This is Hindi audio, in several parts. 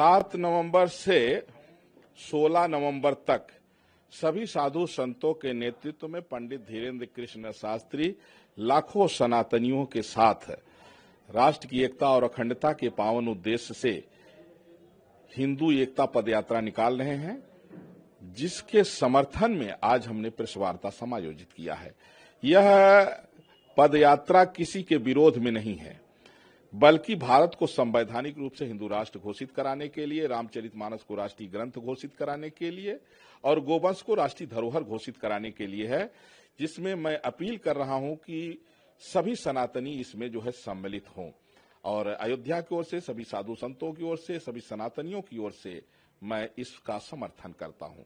7 नवंबर से 16 नवंबर तक सभी साधु संतों के नेतृत्व में पंडित धीरेन्द्र कृष्ण शास्त्री लाखों सनातनियों के साथ राष्ट्र की एकता और अखंडता के पावन उद्देश्य से हिंदू एकता पदयात्रा निकाल रहे हैं, जिसके समर्थन में आज हमने प्रेस वार्ता समायोजित किया है। यह पदयात्रा किसी के विरोध में नहीं है, बल्कि भारत को संवैधानिक रूप से हिंदू राष्ट्र घोषित कराने के लिए, रामचरितमानस को राष्ट्रीय ग्रंथ घोषित कराने के लिए और गोवंश को राष्ट्रीय धरोहर घोषित कराने के लिए है, जिसमें मैं अपील कर रहा हूं कि सभी सनातनी इसमें जो है सम्मिलित हों। और अयोध्या की ओर से, सभी साधु संतों की ओर से, सभी सनातनियों की ओर से मैं इसका समर्थन करता हूं।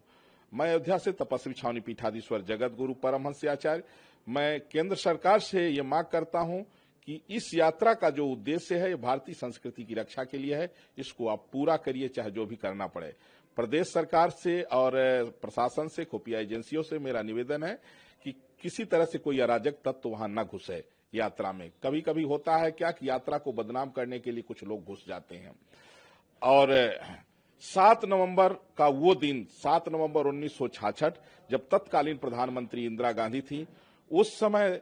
मैं अयोध्या से तपस्वी छावनी पीठाधीश्वर जगत गुरु परमहंस आचार्य, मैं केंद्र सरकार से ये मांग करता हूं कि इस यात्रा का जो उद्देश्य है, ये भारतीय संस्कृति की रक्षा के लिए है, इसको आप पूरा करिए, चाहे जो भी करना पड़े। प्रदेश सरकार से और प्रशासन से, खुफिया एजेंसियों से मेरा निवेदन है कि किसी तरह से कोई अराजक तत्व वहां न घुसे यात्रा में। कभी कभी होता है क्या कि यात्रा को बदनाम करने के लिए कुछ लोग घुस जाते हैं। और 7 नवंबर का वो दिन, 7 नवंबर 1966, जब तत्कालीन प्रधानमंत्री इंदिरा गांधी थी, उस समय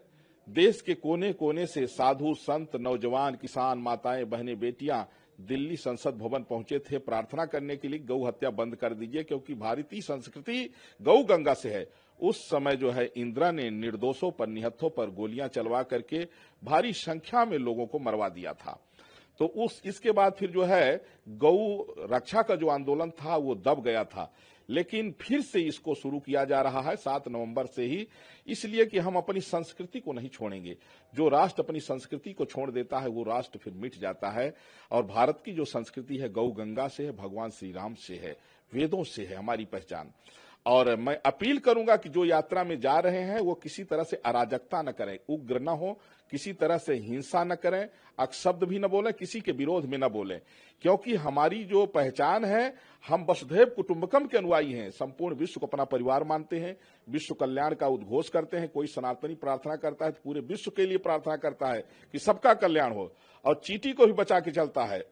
देश के कोने कोने से साधु संत, नौजवान, किसान, माताएं, बहनें, बेटियां दिल्ली संसद भवन पहुंचे थे प्रार्थना करने के लिए, गौ हत्या बंद कर दीजिए, क्योंकि भारतीय संस्कृति गौ गंगा से है। उस समय जो है इंदिरा ने निर्दोषों पर, निहत्थों पर गोलियां चलवा करके भारी संख्या में लोगों को मरवा दिया था। तो इसके बाद फिर जो है गौ रक्षा का जो आंदोलन था वो दब गया था, लेकिन फिर से इसको शुरू किया जा रहा है 7 नवंबर से ही, इसलिए कि हम अपनी संस्कृति को नहीं छोड़ेंगे। जो राष्ट्र अपनी संस्कृति को छोड़ देता है वो राष्ट्र फिर मिट जाता है। और भारत की जो संस्कृति है गौ गंगा से है, भगवान श्री राम से है, वेदों से है हमारी पहचान। और मैं अपील करूंगा कि जो यात्रा में जा रहे हैं वो किसी तरह से अराजकता न करें, उग्र न हो, किसी तरह से हिंसा न करें, अपशब्द भी न बोलें, किसी के विरोध में न बोलें, क्योंकि हमारी जो पहचान है, हम वसुधैव कुटुंबकम के अनुयायी हैं। संपूर्ण विश्व को अपना परिवार मानते हैं, विश्व कल्याण का उद्घोष करते हैं। कोई सनातनी प्रार्थना करता है तो पूरे विश्व के लिए प्रार्थना करता है कि सबका कल्याण हो, और चींटी को भी बचा के चलता है।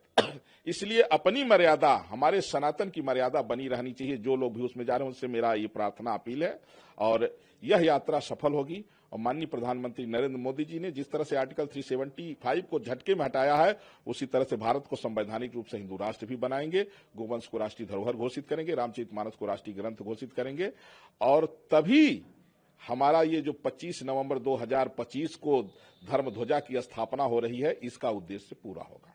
इसलिए अपनी मर्यादा, हमारे सनातन की मर्यादा बनी रहनी चाहिए। जो लोग भी उसमें जा रहे हैं उनसे मेरा ये प्रार्थना अपील है, और यह यात्रा सफल होगी। और माननीय प्रधानमंत्री नरेंद्र मोदी जी ने जिस तरह से आर्टिकल 375 को झटके में हटाया है, उसी तरह से भारत को संवैधानिक रूप से हिंदू राष्ट्र भी बनाएंगे, गोवंश को राष्ट्रीय धरोहर घोषित करेंगे, रामचरितमानस को राष्ट्रीय ग्रंथ घोषित करेंगे, और तभी हमारा ये जो 25 नवंबर 2025 को धर्म ध्वजा की स्थापना हो रही है, इसका उद्देश्य पूरा होगा।